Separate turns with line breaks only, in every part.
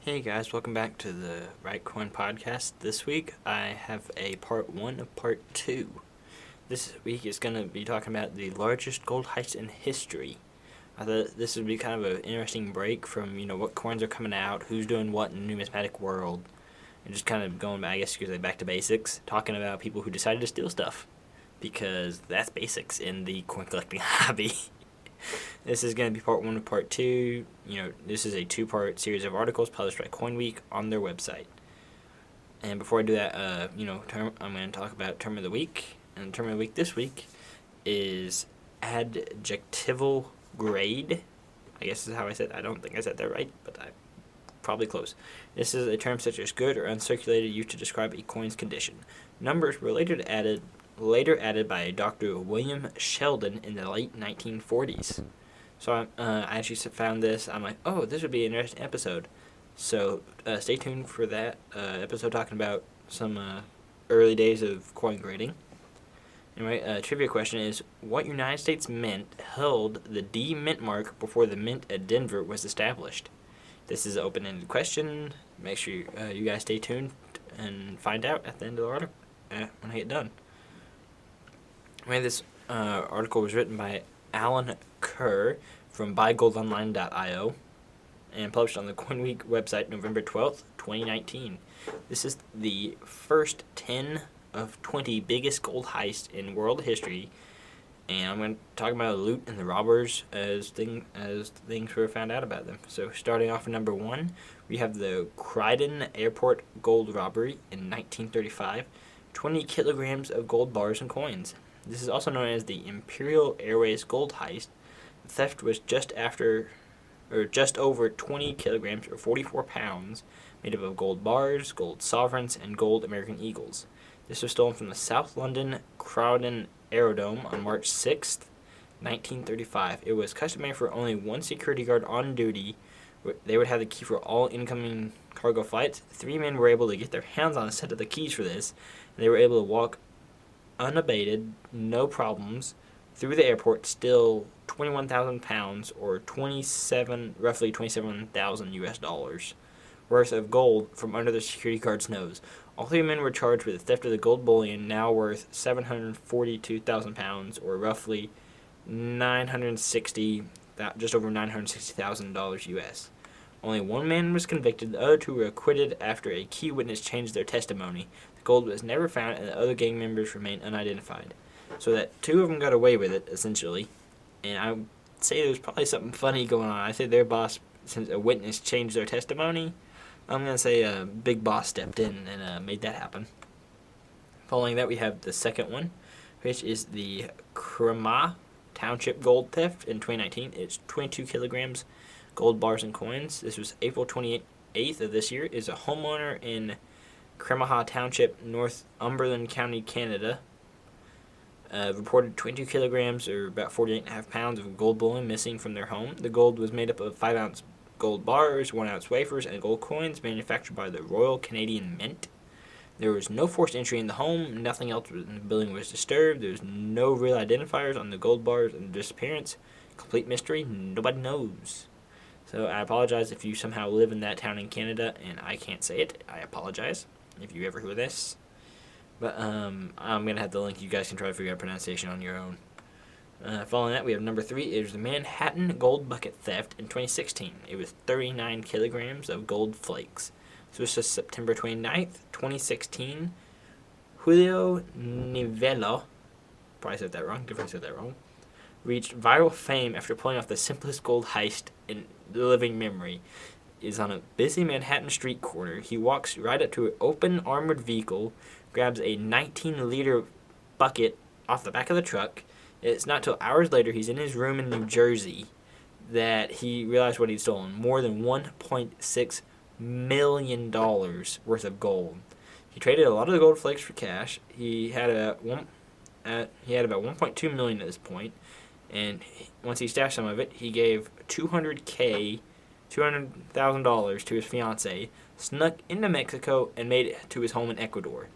Hey guys, welcome back to the Right Coin Podcast. This week I have a part 1 of part 2. This week is going to be talking about the largest gold heist in history. I thought this would be kind of an interesting break from, what coins are coming out, who's doing what in the numismatic world, and just kind of going, I guess you could say, back to basics, talking about people who decided to steal stuff, because that's basics in the coin collecting hobby. This is going to be part 1 of part 2. This is a 2-part series of articles published by CoinWeek on their website. And before I do that, I'm going to talk about term of the week. And the term of the week this week is adjectival grade. I guess is how I said. I don't think I said that right, but I'm probably close. This is a term such as good or uncirculated used to describe a coin's condition. Numbers were later added by Dr. William Sheldon in the late 1940s. So I actually found this. I'm like, oh, this would be an interesting episode. So stay tuned for that episode talking about some early days of coin grading. Anyway, trivia question is, what United States mint held the D mint mark before the mint at Denver was established? This is an open-ended question. Make sure you guys stay tuned and find out at the end of the article when I get done. Anyway, this article was written by Alan Kerr from buygoldonline.io and published on the CoinWeek website November 12th, 2019. This is the first 10 of 20 biggest gold heists in world history, and I'm going to talk about the loot and the robbers as things were found out about them. So starting off at number 1, we have the Croydon Airport gold robbery in 1935, 20 kilograms of gold bars and coins. This is also known as the Imperial Airways gold heist. The theft was just over 20 kilograms or 44 pounds, made up of gold bars, gold sovereigns, and gold American Eagles. This was stolen from the South London Croydon Aerodrome on March 6th, 1935. It was customary for only one security guard on duty. They would have the key for all incoming cargo flights. 3 men were able to get their hands on a set of the keys for this, and they were able to walk unabated, no problems, through the airport, still 21,000 pounds or roughly 27,000 US dollars worth of gold from under the security guard's nose. All 3 men were charged with the theft of the gold bullion, now worth 742,000 pounds or roughly just over $960,000 US. Only 1 man was convicted. The other 2 were acquitted after a key witness changed their testimony. The gold was never found, and the other gang members remain unidentified. So that 2 of them got away with it, essentially. And I would say there's probably something funny going on. I say their boss, since a witness changed their testimony, I'm going to say a big boss stepped in and made that happen. Following that, we have the second one, which is the Crema Township gold theft in 2019. It's 22 kilograms gold bars and coins. This was April 28th of this year. Is a homeowner in Cremaha Township, Northumberland County, Canada. Reported 22 kilograms or about 48.5 pounds of gold bullion missing from their home. The gold was made up of 5-ounce gold bars, 1-ounce wafers, and gold coins manufactured by the Royal Canadian Mint. There was no forced entry in the home. Nothing else in the building was disturbed. There was no real identifiers on the gold bars and the disappearance. Complete mystery. Nobody knows. So I apologize if you somehow live in that town in Canada and I can't say it. I apologize if you ever hear this. But I'm going to have the link. You guys can try to figure out pronunciation on your own. Following that, we have number 3. It was the Manhattan gold bucket theft in 2016. It was 39 kilograms of gold flakes. So this was September 29th, 2016. Julio Nivello, probably said that wrong, definitely said that wrong, reached viral fame after pulling off the simplest gold heist in living memory. Is on a busy Manhattan street corner. He walks right up to an open armored vehicle, grabs a 19-liter bucket off the back of the truck. It's not till hours later he's in his room in New Jersey that he realized what he'd stolen. More than $1.6 million worth of gold. He traded a lot of the gold flakes for cash. He had about $1.2 million at this point, and once he stashed some of it, he gave $200,000 to his fiancée, snuck into Mexico, and made it to his home in Ecuador.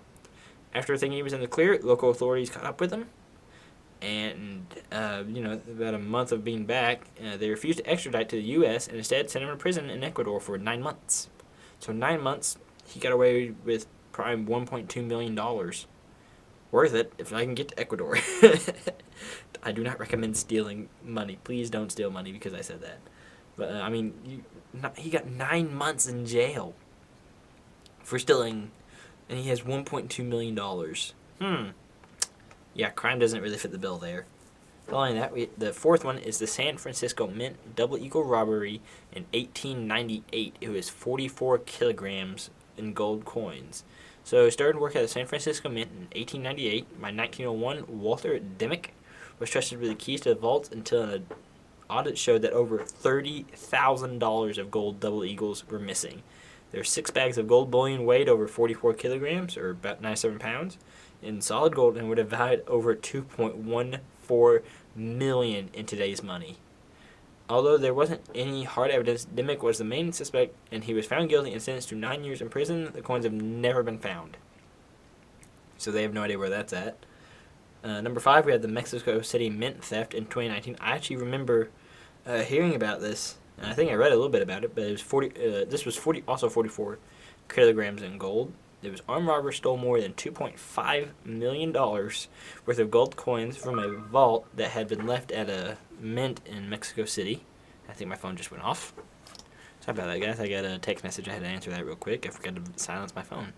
After thinking he was in the clear, local authorities caught up with him, and about a month of being back, they refused to extradite to the U.S. and instead sent him to prison in Ecuador for 9 months. So 9 months, he got away with prime $1.2 million. Worth it if I can get to Ecuador. I do not recommend stealing money. Please don't steal money because I said that. But, he got 9 months in jail for stealing, and he has $1.2 million. Yeah, crime doesn't really fit the bill there. Following that, the fourth one is the San Francisco Mint double eagle robbery in 1898. It was 44 kilograms in gold coins. So, started work at the San Francisco Mint in 1898. By 1901, Walter Dimmick was trusted with the keys to the vaults until an audit showed that over $30,000 of gold double eagles were missing. There were 6 bags of gold bullion weighed over 44 kilograms, or about 97 pounds, in solid gold, and would have valued over $2.14 million in today's money. Although there wasn't any hard evidence, Dimmick was the main suspect, and he was found guilty and sentenced to 9 years in prison. The coins have never been found, so they have no idea where that's at. Number 5, we had the Mexico City Mint theft in 2019. I actually remember hearing about this, and I think I read a little bit about it, but it was 40. This was 44 kilograms in gold. It was armed robbers stole more than $2.5 million worth of gold coins from a vault that had been left at a mint in Mexico City. I think my phone just went off. Sorry about that, guys. I got a text message. I had to answer that real quick. I forgot to silence my phone.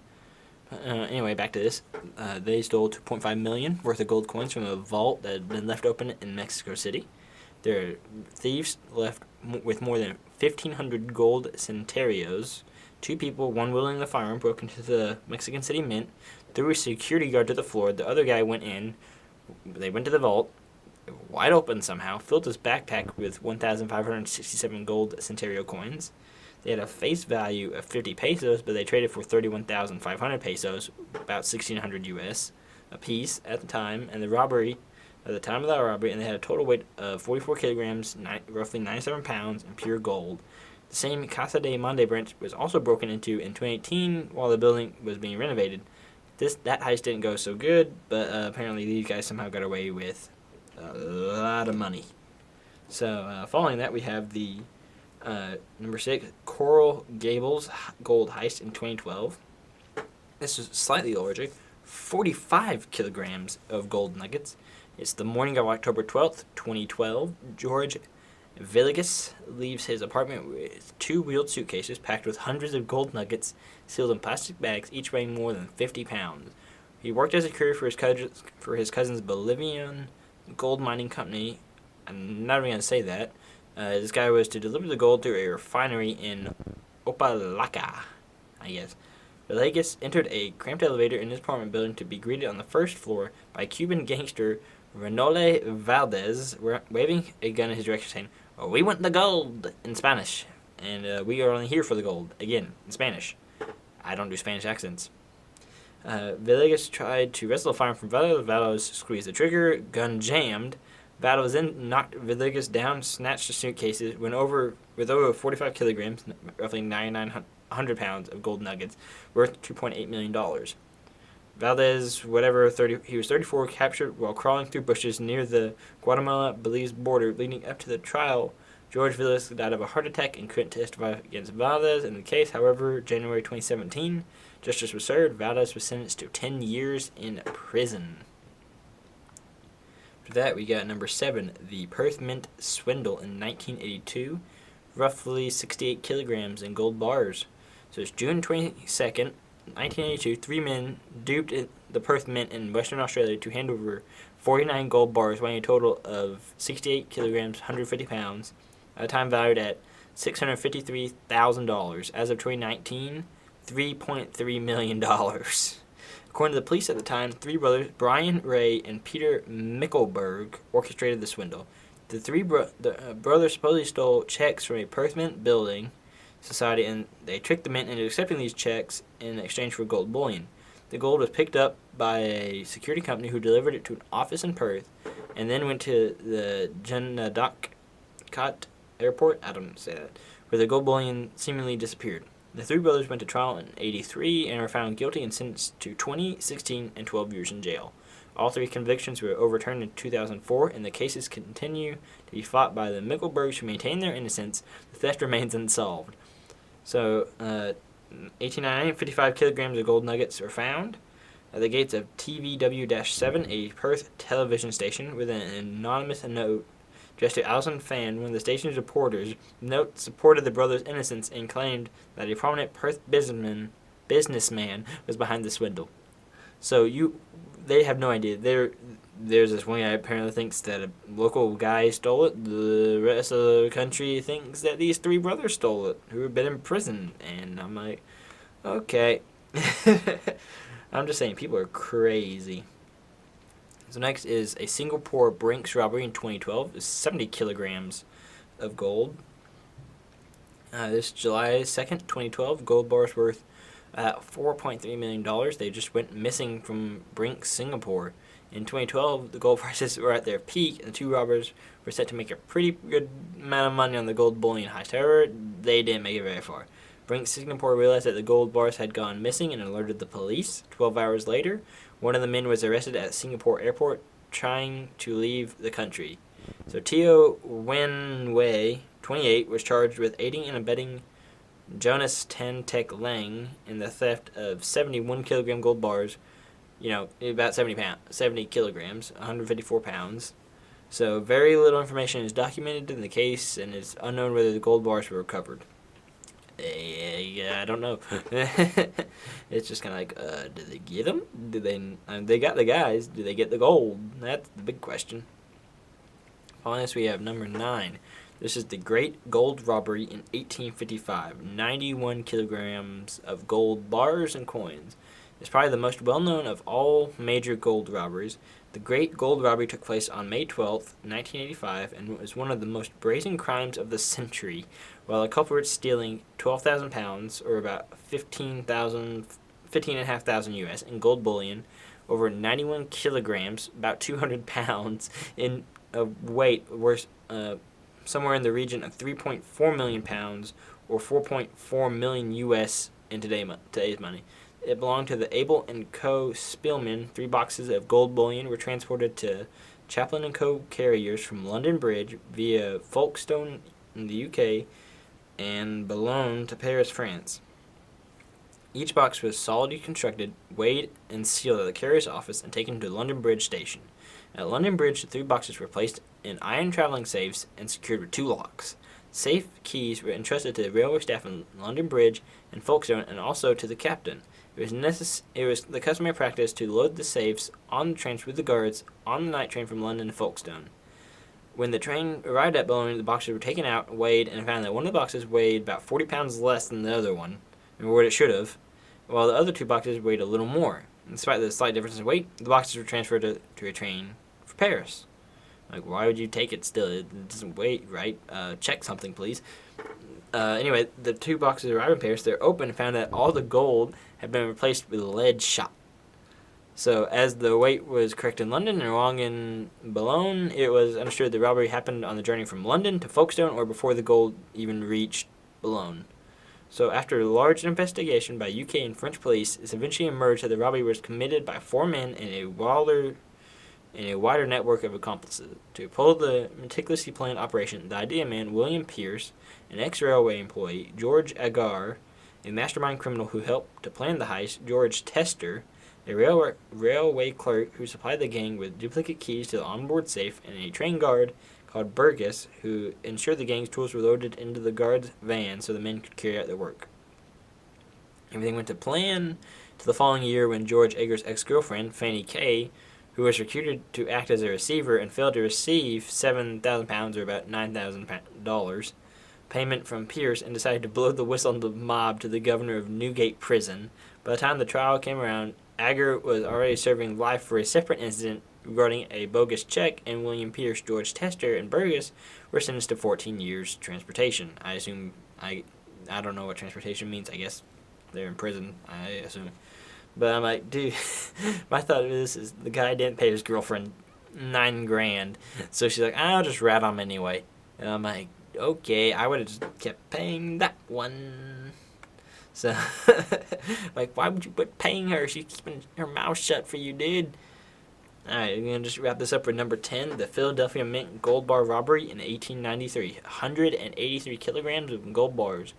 Anyway, back to this. They stole $2.5 million worth of gold coins from a vault that had been left open in Mexico City. Their thieves left with more than 1,500 gold centurios. 2 people, one wielding the firearm, broke into the Mexican City Mint, threw a security guard to the floor. The other guy went in. They went to the vault, wide open somehow, filled his backpack with 1,567 gold centurio coins. They had a face value of 50 pesos, but they traded for 31,500 pesos, about 1,600 US, a piece at the time. And the robbery, at the time of the robbery, and they had a total weight of 44 kilograms, roughly 97 pounds, in pure gold. The same Casa de Monde branch was also broken into in 2018 while the building was being renovated. That heist didn't go so good, but apparently these guys somehow got away with a lot of money. So following that, we have the number 6, Coral Gables gold heist in 2012. This was slightly larger, 45 kilograms of gold nuggets. It's the morning of October 12th, 2012. George Villegas leaves his apartment with 2 wheeled suitcases packed with hundreds of gold nuggets sealed in plastic bags, each weighing more than 50 pounds. He worked as a courier for his cousin's Bolivian gold mining company. I'm not even going to say that. This guy was to deliver the gold to a refinery in Opalaca, I guess. Villegas entered a cramped elevator in his apartment building to be greeted on the first floor by Cuban gangster Renole Valdez, waving a gun in his direction, saying, "We want the gold," in Spanish. And we are only here for the gold, again, in Spanish. I don't do Spanish accents. Villegas tried to wrestle the firearm from Valdez. Valdez squeezed the trigger, gun jammed. Valdez then knocked Villegas down, snatched the suitcases, went over with over 45 kilograms, roughly 9,900 pounds of gold nuggets, worth $2.8 million. Valdez, he was 34, captured while crawling through bushes near the Guatemala-Belize border. Leading up to the trial, George Villas died of a heart attack and couldn't testify against Valdez in the case. However, January 2017, justice was served. Valdez was sentenced to 10 years in prison. After that, we got number 7, the Perth Mint swindle in 1982, roughly 68 kilograms in gold bars. So it's June 22nd, 1982, 3 men duped the Perth Mint in Western Australia to hand over 49 gold bars weighing a total of 68 kilograms, 150 pounds, at a time valued at $653,000. As of 2019, $3.3 million. According to the police at the time, 3 brothers, Brian, Ray, and Peter Mickelberg, orchestrated the swindle. The 3 brothers supposedly stole checks from a Perth Mint building society, and they tricked the mint into accepting these checks in exchange for gold bullion. The gold was picked up by a security company who delivered it to an office in Perth and then went to the Junadakot airport, I don't say that, where the gold bullion seemingly disappeared. The 3 brothers went to trial in 1983 and were found guilty and sentenced to 20, 16, and 12 years in jail. All 3 convictions were overturned in 2004, and the cases continue to be fought by the Mickelbergs who maintain their innocence. The theft remains unsolved. So, 1899, 55 kilograms of gold nuggets were found at the gates of TVW-7, a Perth television station, with an anonymous note addressed to Alison Fan. One of the station's reporters. The note supported the brothers' innocence and claimed that a prominent Perth businessman was behind the swindle. So they have no idea. There's this one guy apparently thinks that a local guy stole it. The rest of the country thinks that these three brothers stole it, who have been in prison. And I'm like, okay. I'm just saying, people are crazy. So next is a Singapore Brinks robbery in 2012. It's 70 kilograms of gold. This July 2nd, 2012, gold bars worth $4.3 million. They just went missing from Brinks, Singapore. In 2012, the gold prices were at their peak, and the two robbers were set to make a pretty good amount of money on the gold bullion heist. However, they didn't make it very far. Brinks, Singapore realized that the gold bars had gone missing and alerted the police. 12 hours later, one of the men was arrested at Singapore airport trying to leave the country. So Teo Wen Wei, 28, was charged with aiding and abetting Jonas Tan Tek Lang in the theft of 71 kilogram gold bars, about 70 kilograms, 154 pounds. So very little information is documented in the case, and it's unknown whether the gold bars were recovered. I don't know. It's just kind of like, did they get them? Did they got the guys. Did they get the gold? That's the big question. Following this, we have number 9. This is the Great Gold Robbery in 1855. 91 kilograms of gold bars and coins. It's probably the most well-known of all major gold robberies. The Great Gold Robbery took place on May 12th, 1985, and was one of the most brazen crimes of the century, while the culprits stealing 12,000 pounds, or about 15,500 US, in gold bullion, over 91 kilograms, about 200 pounds, in weight, worth somewhere in the region of 3.4 million pounds, or 4.4 million US in today's money. It belonged to the Abel & Co. Spillman. 3 boxes of gold bullion were transported to Chaplin & Co. carriers from London Bridge via Folkestone in the UK and Boulogne to Paris, France. Each box was solidly constructed, weighed, and sealed at the carrier's office and taken to London Bridge station. At London Bridge, the 3 boxes were placed in iron traveling safes and secured with 2 locks. Safe keys were entrusted to the railway staff in London Bridge and Folkestone, and also to the captain. It was the customary practice to load the safes on the trains with the guards on the night train from London to Folkestone. When the train arrived at Boulogne, the boxes were taken out, weighed, and found that one of the boxes weighed about 40 pounds less than the other one, or what it should have, while the other 2 boxes weighed a little more. Despite the slight difference in weight, the boxes were transferred to a train for Paris. Like, why would you take it still? It doesn't weigh right. Check something, please. Anyway, the 2 boxes arrived in Paris. They're open and found that all the gold had been replaced with lead shot. So, as the weight was correct in London and wrong in Boulogne, it was understood the robbery happened on the journey from London to Folkestone or before the gold even reached Boulogne. So, after a large investigation by UK and French police, it eventually emerged that the robbery was committed by 4 men in a wider network of accomplices. To uphold the meticulously planned operation, the idea man William Pierce, an ex-railway employee, George Agar, a mastermind criminal who helped to plan the heist, George Tester, a railway clerk who supplied the gang with duplicate keys to the onboard safe, and a train guard called Burgess, who ensured the gang's tools were loaded into the guard's van so the men could carry out their work. Everything went to plan to the following year when George Agar's ex-girlfriend, Fanny Kay, who was recruited to act as a receiver and failed to receive £7,000 or about $9,000 payment from Pierce, and decided to blow the whistle on the mob to the governor of Newgate Prison. By the time the trial came around, Agar was already serving life for a separate incident regarding a bogus check, and William Pierce, George Tester, and Burgess were sentenced to 14 years transportation. I don't know what transportation means. I guess they're in prison, I assume. But I'm like, dude, my thought of this is the guy didn't pay his girlfriend $9,000, so she's like, I'll just rat on him anyway. And I'm like, okay, I would have just kept paying that one. So, like, why would you quit paying her? She's keeping her mouth shut for you, dude. Alright, we're going to just wrap this up with number 10, the Philadelphia Mint Gold Bar Robbery in 1893. 183 kilograms of gold bars.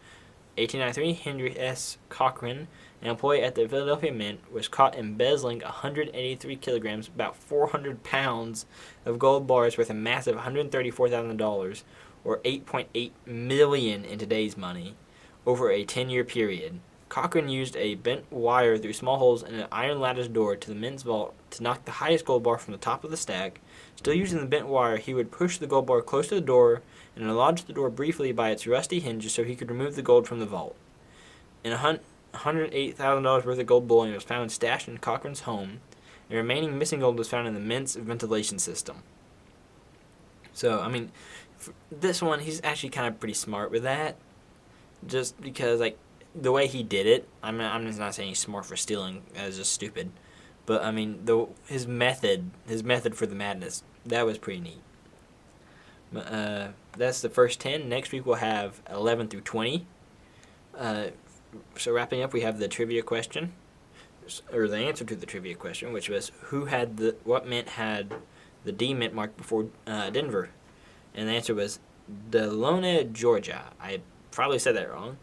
1893, Henry S. Cochran, an employee at the Philadelphia Mint, was caught embezzling 183 kilograms, about 400 pounds, of gold bars worth a massive $134,000, or $8.8 million in today's money, over a 10-year period. Cochran used a bent wire through small holes in an iron lattice door to the mint's vault to knock the highest gold bar from the top of the stack. Still using the bent wire, he would push the gold bar close to the door and enlarge the door briefly by its rusty hinges so he could remove the gold from the vault. And $108,000 worth of gold bullion was found stashed in Cochran's home. The remaining missing gold was found in the mint's ventilation system. So, I mean, for this one, he's actually kind of pretty smart with that. Just because, like, the way he did it, I'm just not saying he's smart for stealing, that's just stupid. But, I mean, his method for the madness, that was pretty neat. That's the first 10. Next week we'll have 11 through 20. So wrapping up, we have the trivia question, or the answer to the trivia question, which was what mint had the D mint mark before Denver? And the answer was Delona, Georgia. I probably said that wrong.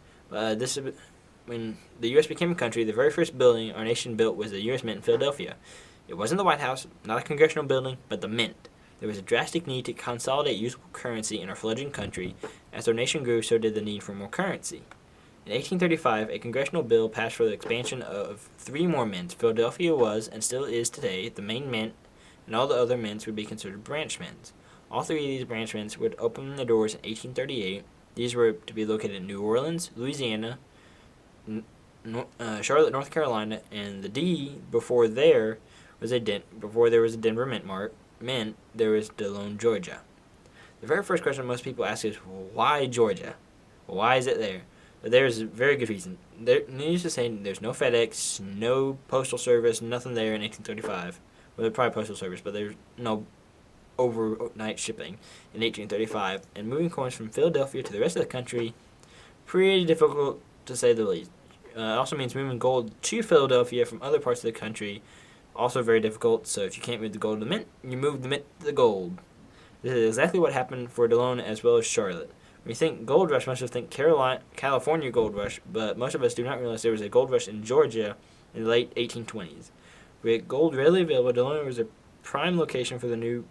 When the U.S. became a country, the very first building our nation built was the U.S. Mint in Philadelphia. It wasn't the White House, not a congressional building, but the Mint. There was a drastic need to consolidate usable currency in our fledgling country. As our nation grew, so did the need for more currency. In 1835, a congressional bill passed for the expansion of 3 more mints. Philadelphia was, and still is today, the main mint, and all the other mints would be considered branch mints. All 3 of these branch mints would open their doors in 1838. These were to be located in New Orleans, Louisiana, Charlotte, North Carolina, and the D before there was a Denver mint, there was Delone, Georgia. The very first question most people ask is, why Georgia? Why is it there? But there's a very good reason. Needless to say, there's no FedEx, no postal service, nothing there in 1835. Well, there's probably postal service, but there's no overnight shipping in 1835. And moving coins from Philadelphia to the rest of the country, pretty difficult to say the least. It also means moving gold to Philadelphia from other parts of the country, also very difficult. So if you can't move the gold to the mint, you move the mint to the gold. This is exactly what happened for Delone as well as Charlotte. When you think gold rush, most of us think California gold rush, but most of us do not realize there was a gold rush in Georgia in the late 1820s. With gold readily available, Delone was a prime location for the new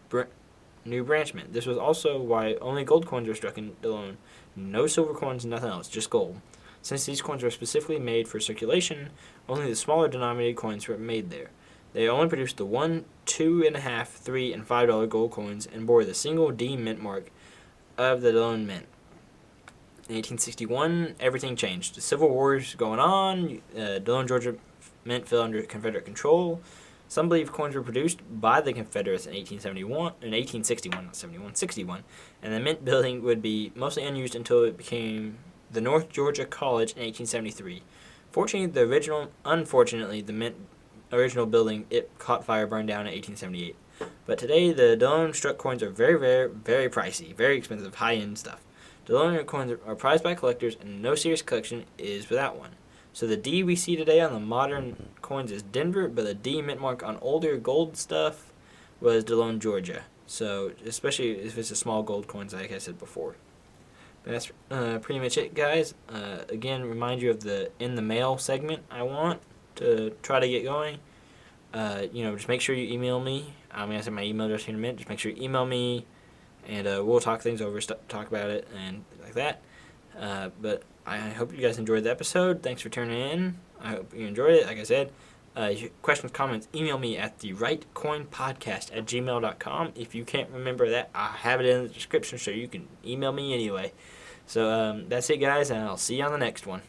branch mint. This was also why only gold coins were struck in Delone. No silver coins, nothing else, just gold. Since these coins were specifically made for circulation, only the smaller denominated coins were made there. They only produced the $1, $2.5, $3, and $5 gold coins and bore the single D mint mark of the Delone Mint. In 1861, everything changed. The Civil War's going on. Delone, Georgia Mint fell under Confederate control. Some believe coins were produced by the Confederates in 1861, and the mint building would be mostly unused until it became the North Georgia College in 1873. Unfortunately, the mint original building, it caught fire, burned down in 1878. But today, the Delone struck coins are very, very, very pricey, very expensive, high-end stuff. Delone coins are prized by collectors, and no serious collection is without one. So the D we see today on the modern coins is Denver, but the D mint mark on older gold stuff was Delone, Georgia. So especially if it's a small gold coins, like I said before. But that's pretty much it, guys. Again, remind you of the In the Mail segment I want to try to get going. Just make sure you email me. I'm going to send my email address here in a minute. Just make sure you email me, and we'll talk things over, talk about it, and like that. But I hope you guys enjoyed the episode. Thanks for tuning in. I hope you enjoyed it. Like I said, questions, comments, email me at therightcoinpodcast@gmail.com. If you can't remember that, I'll have it in the description so you can email me anyway. So that's it, guys, and I'll see you on the next one.